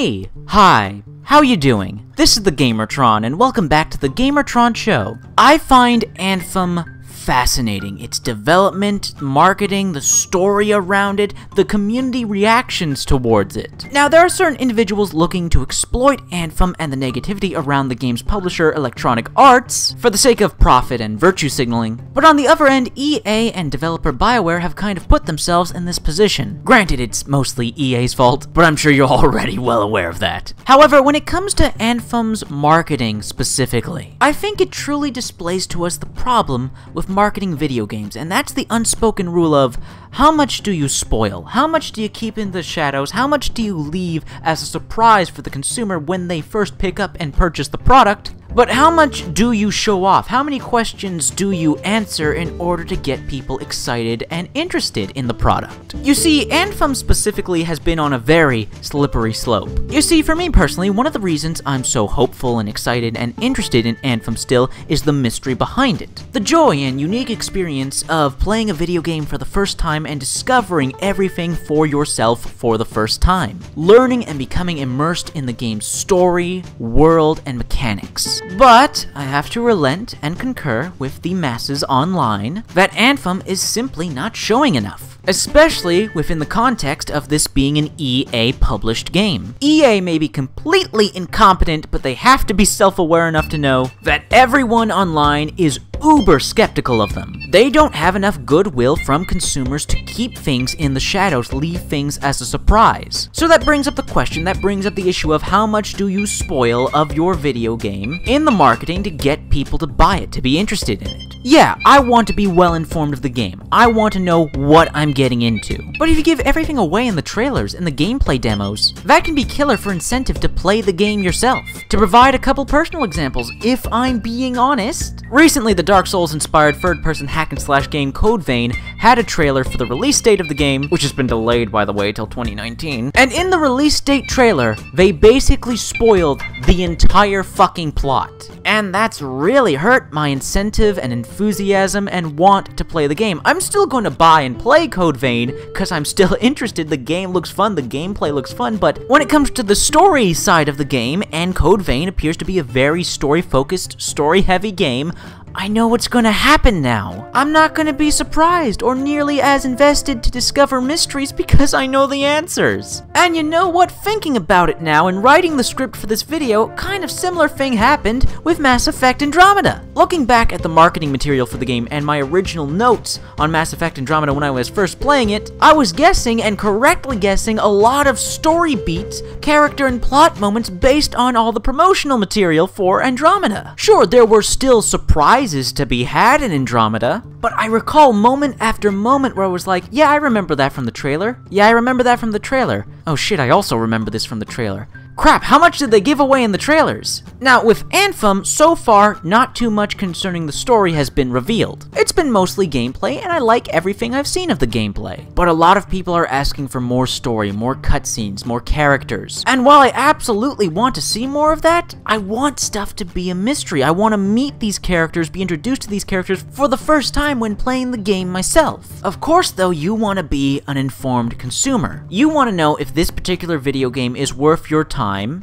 me! Hi, how you doing? This is the Gamertron, and welcome back to the Gamertron Show. I find Anthem fascinating. Its development, marketing, the story around it, the community reactions towards it. Now, there are certain individuals looking to exploit Anthem and the negativity around the game's publisher, Electronic Arts, for the sake of profit and virtue signaling. But on the other end, EA and developer BioWare have kind of put themselves in this position. Granted, it's mostly EA's fault, but I'm sure you're already well aware of that. However, when it comes to Anthem's marketing specifically, I think it truly displays to us the problem with marketing video games, and that's the unspoken rule of how much do you spoil? How much do you keep in the shadows? How much do you leave as a surprise for the consumer when they first pick up and purchase the product? But how much do you show off? How many questions do you answer in order to get people excited and interested in the product? You see, Anthem specifically has been on a very slippery slope. You see, for me personally, one of the reasons I'm so hopeful and excited and interested in Anthem still is the mystery behind it. The joy and unique experience of playing a video game for the first time and discovering everything for yourself for the first time. Learning and becoming immersed in the game's story, world, and mechanics. But I have to relent and concur with the masses online that Anthem is simply not showing enough, especially within the context of this being an EA-published game. EA may be completely incompetent, but they have to be self-aware enough to know that everyone online is uber skeptical of them. They don't have enough goodwill from consumers to keep things in the shadows, leave things as a surprise. So that brings up the question, that brings up the issue of how much do you spoil of your video game in the marketing to get people to buy it, to be interested in it. Yeah, I want to be well informed of the game. I want to know what I'm getting into. But if you give everything away in the trailers and the gameplay demos, that can be killer for incentive to play the game yourself. To provide a couple personal examples, if I'm being honest, recently the Dark Souls-inspired third-person hack-and-slash game Code Vein had a trailer for the release date of the game, which has been delayed, by the way, till 2019. And in the release date trailer, they basically spoiled the entire fucking plot. And that's really hurt my incentive and enthusiasm and want to play the game. I'm still going to buy and play Code Vein because I'm still interested. The game looks fun, the gameplay looks fun, but when it comes to the story side of the game, and Code Vein appears to be a very story-focused, story-heavy game, I know what's gonna happen now. I'm not gonna be surprised or nearly as invested to discover mysteries because I know the answers. And you know what? Thinking about it now and writing the script for this video, kind of similar thing happened with Mass Effect Andromeda. Looking back at the marketing material for the game and my original notes on Mass Effect Andromeda when I was first playing it, I was guessing and correctly guessing a lot of story beats, character and plot moments based on all the promotional material for Andromeda. Sure, there were still surprises to be had in Andromeda, but I recall moment after moment where I was like, yeah, I remember that from the trailer. Yeah, I remember that from the trailer. Oh shit, I also remember this from the trailer. Crap, how much did they give away in the trailers? Now, with Anthem, so far, not too much concerning the story has been revealed. It's been mostly gameplay, and I like everything I've seen of the gameplay. But a lot of people are asking for more story, more cutscenes, more characters. And while I absolutely want to see more of that, I want stuff to be a mystery. I want to meet these characters, be introduced to these characters for the first time when playing the game myself. Of course, though, you want to be an informed consumer. You want to know if this particular video game is worth your time,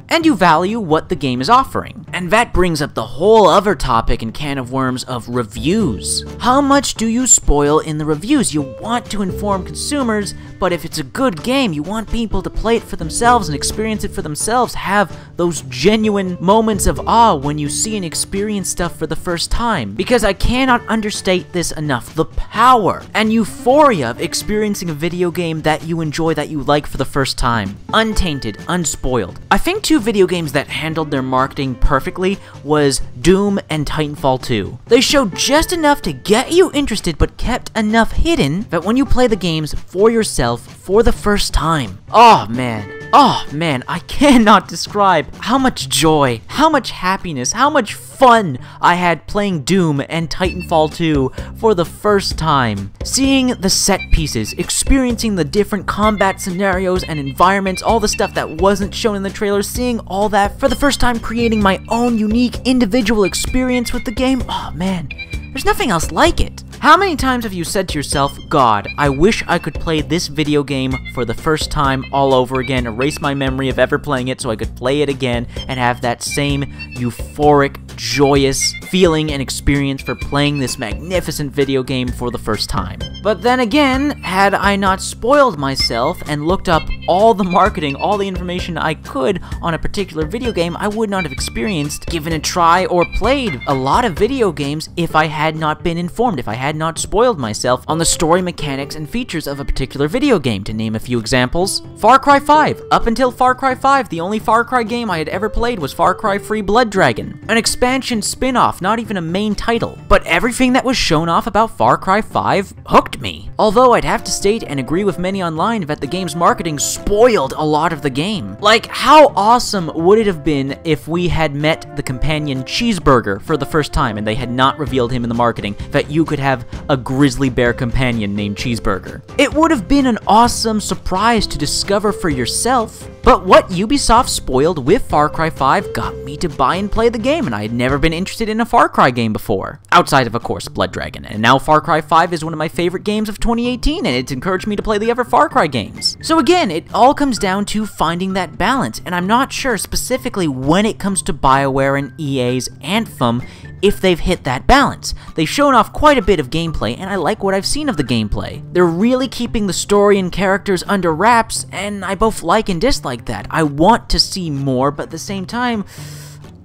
and you value what the game is offering. And that brings up the whole other topic and can of worms of reviews. How much do you spoil in the reviews? You want to inform consumers, but if it's a good game, you want people to play it for themselves and experience it for themselves, have those genuine moments of awe when you see and experience stuff for the first time. Because I cannot understate this enough, the power and euphoria of experiencing a video game that you enjoy, that you like for the first time. Untainted, unspoiled. I think two video games that handled their marketing perfectly was Doom and Titanfall 2. They showed just enough to get you interested but kept enough hidden that when you play the games for yourself for the first time, oh man, I cannot describe how much joy, how much happiness, how much fun I had playing Doom and Titanfall 2 for the first time. Seeing the set pieces, experiencing the different combat scenarios and environments, all the stuff that wasn't shown in the trailer, seeing all that for the first time, creating my own unique individual experience with the game, oh man. There's nothing else like it. How many times have you said to yourself, God, I wish I could play this video game for the first time all over again, erase my memory of ever playing it so I could play it again and have that same euphoric, joyous feeling and experience for playing this magnificent video game for the first time. But then again, had I not spoiled myself and looked up all the marketing, all the information I could on a particular video game, I would not have experienced, given a try, or played a lot of video games if I had not been informed, if I had not spoiled myself on the story mechanics and features of a particular video game. To name a few examples, Far Cry 5. Up until Far Cry 5, the only Far Cry game I had ever played was Far Cry Free Blood Dragon, an expansion spin-off, not even a main title. But everything that was shown off about Far Cry 5 hooked me. Although I'd have to state and agree with many online that the game's marketing spoiled a lot of the game. Like, how awesome would it have been if we had met the companion Cheeseburger for the first time and they had not revealed him in the marketing, that you could have a grizzly bear companion named Cheeseburger. It would have been an awesome surprise to discover for yourself. But what Ubisoft spoiled with Far Cry 5 got me to buy and play the game, and I had never been interested in a Far Cry game before. Outside of course, Blood Dragon. And now Far Cry 5 is one of my favorite games of 2018, and it's encouraged me to play the other Far Cry games. So again, it all comes down to finding that balance, and I'm not sure specifically when it comes to BioWare and EA's Anthem if they've hit that balance. They've shown off quite a bit of gameplay, and I like what I've seen of the gameplay. They're really keeping the story and characters under wraps, and I both like and dislike that. I want to see more, but at the same time,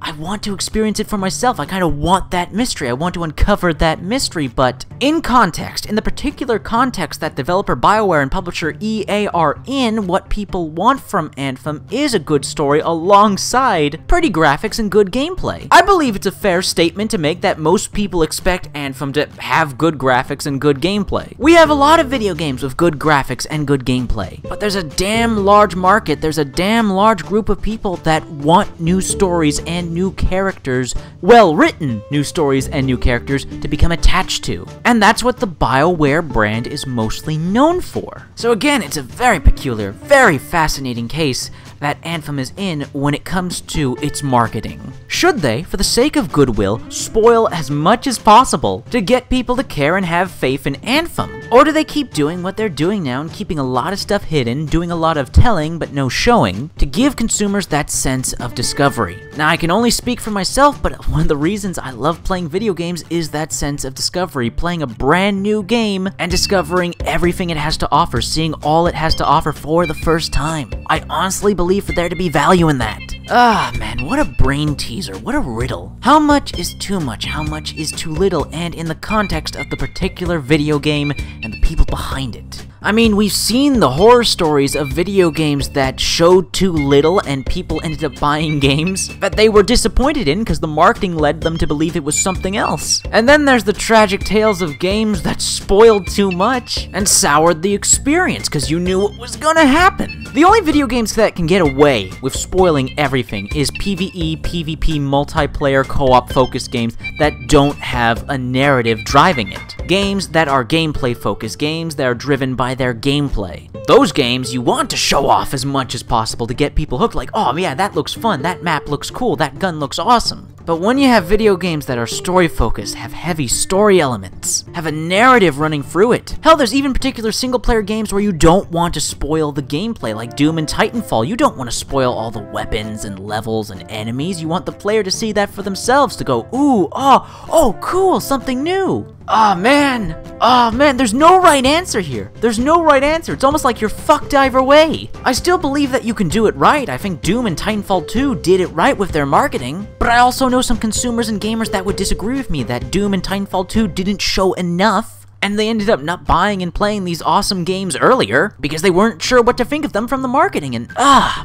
I want to experience it for myself. I kind of want that mystery. I want to uncover that mystery, but in context, in the particular context that developer BioWare and publisher EA are in, what people want from Anthem is a good story alongside pretty graphics and good gameplay. I believe it's a fair statement to make that most people expect Anthem to have good graphics and good gameplay. We have a lot of video games with good graphics and good gameplay, but there's a damn large market, there's a damn large group of people that want new stories and new characters, well-written new stories and new characters to become attached to. And that's what the BioWare brand is mostly known for. So again, it's a very peculiar, very fascinating case that Anthem is in when it comes to its marketing. Should they, for the sake of goodwill, spoil as much as possible to get people to care and have faith in Anthem? Or do they keep doing what they're doing now and keeping a lot of stuff hidden, doing a lot of telling but no showing, to give consumers that sense of discovery? Now, I can only speak for myself, but one of the reasons I love playing video games is that sense of discovery, playing a brand new game and discovering everything it has to offer, seeing all it has to offer for the first time. I honestly believe for there to be value in that. Ah, man, what a brain teaser, what a riddle. How much is too much, how much is too little, and in the context of the particular video game and the people behind it? I mean, we've seen the horror stories of video games that showed too little and people ended up buying games that they were disappointed in because the marketing led them to believe it was something else. And then there's the tragic tales of games that spoiled too much and soured the experience because you knew what was gonna happen. The only video games that can get away with spoiling everything is PvE, PvP, multiplayer, co-op focused games that don't have a narrative driving it. Games that are gameplay focused, games that are driven by their gameplay. Those games you want to show off as much as possible to get people hooked, like, oh yeah, that looks fun, that map looks cool, that gun looks awesome. But when you have video games that are story-focused, have heavy story elements, have a narrative running through it. Hell, there's even particular single-player games where you don't want to spoil the gameplay, like Doom and Titanfall. You don't want to spoil all the weapons and levels and enemies. You want the player to see that for themselves, to go, ooh, oh, cool, something new. Oh man, there's no right answer here. There's no right answer. It's almost like you're fucked either way. I still believe that you can do it right. I think Doom and Titanfall 2 did it right with their marketing. But I also know some consumers and gamers that would disagree with me that Doom and Titanfall 2 didn't show enough, and they ended up not buying and playing these awesome games earlier because they weren't sure what to think of them from the marketing. And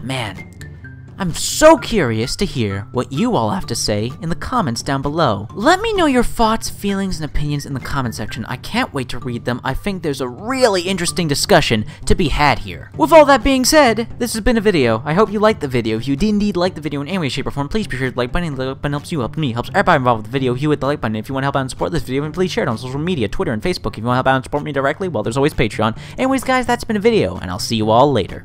man, I'm so curious to hear what you all have to say in the comments down below. Let me know your thoughts, feelings, and opinions in the comment section. I can't wait to read them. I think there's a really interesting discussion to be had here. With all that being said, this has been a video. I hope you liked the video. If you did indeed like the video in any way, shape, or form, please be sure to like button. The like button helps you, helps me, helps everybody involved with the video. You hit the like button. If you want to help out and support this video, then please share it on social media, Twitter and Facebook. If you want to help out and support me directly, well, there's always Patreon. Anyways, guys, that's been a video, and I'll see you all later.